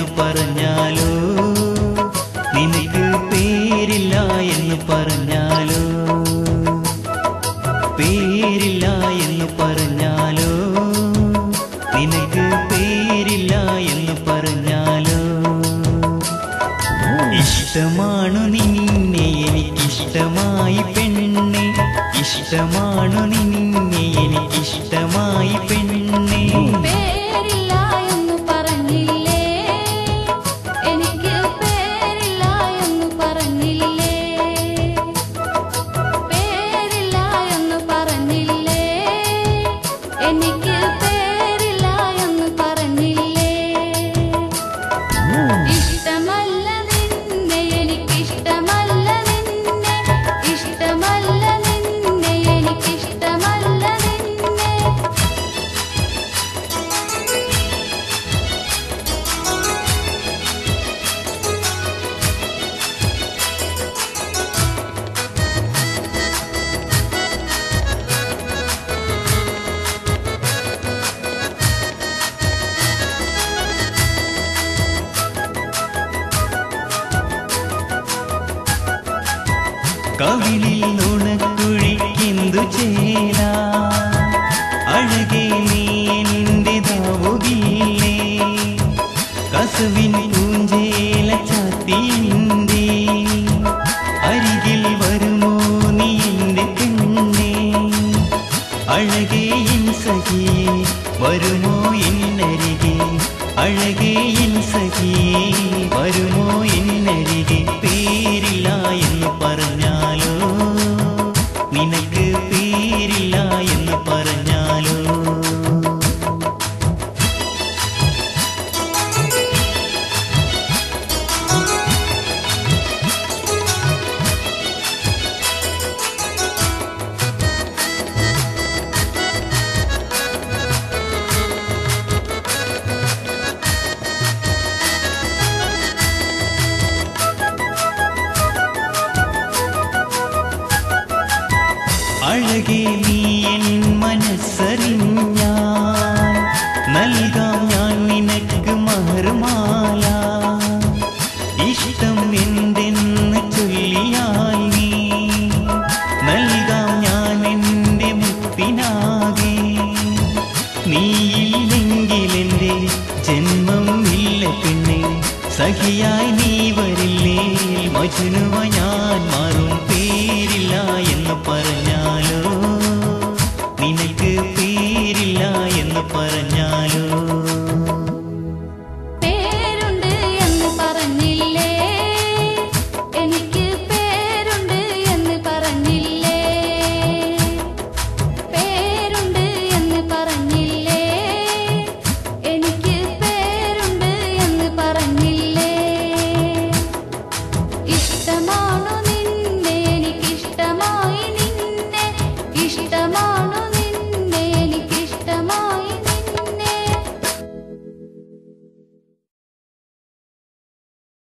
എന്ന് പറഞ്ഞാലോ, നിനക്ക് പേരില്ല എന്ന് പറഞ്ഞാലോ, പേരില്ല എന്ന് പറഞ്ഞാലോ, നിനക്ക് പേരില്ല എന്ന് പറഞ്ഞാലോ, ഇഷ്ടമാണു നിന്നെ എനിക്കിഷ്ടമായി പെണ്ണെ, ഇഷ്ടമാണു നിന്നെ എനിക്കിഷ്ടമായി പെണ്ണെ. പേരില്ല എന്ന് പറഞ്ഞില്ലേ, എനിക്ക് പേരില്ല എന്ന് പറഞ്ഞില്ലേ, പേരില്ല എന്ന് പറഞ്ഞില്ലേ, എനിക്ക് പേരില്ല എന്ന് പറഞ്ഞില്ലേ. ഇഷ്ടമല്ല നിന്നെ എനിക്കിഷ്ടമല്ല നിന്നെ, ഇഷ്ടമല്ല നിന്നെ എനിക്കിഷ്ടമല്ല നിന്നെ. കവിളിൽ നുണക്കുഴിക്കെന്തു ചേല, അഴകെ നീ നിന്റേതാവുകില്ലേ, കസവിൻ പൂഞ്ചേല ചാത്തിൻ്റെ അരികിൽ വരുമോ നീ എൻ്റെ പെണ്ണേ, അഴകേ എൻ സഖിയേ വരുമോ എന്നരികെ, അഴകേ എൻ സഖിയേ വരുമോ എന്നരികെ. പേരില്ല എന്ന് പറഞ്ഞാലോ, നിനക്ക് പേരില്ല എന്ന് പറഞ്ഞാലോ, അഴകേ നീ എൻ മനസ്സറിഞ്ഞാൽ നൽകാം ഞാൻ നിനക്ക് മഹർമാല, ഇഷ്ടം എന്തെന്ന് ചൊല്ലിയാൽ നീ നൽകാം ഞാൻ എൻ്റെ മുത്തിനാകെ. നീയില്ലെങ്കിലെൻ്റെ ജന്മം ഇല്ല പിന്നെ, സഖിയായി നീ വരില്ലേ മജ്നുവ ഞാൻ.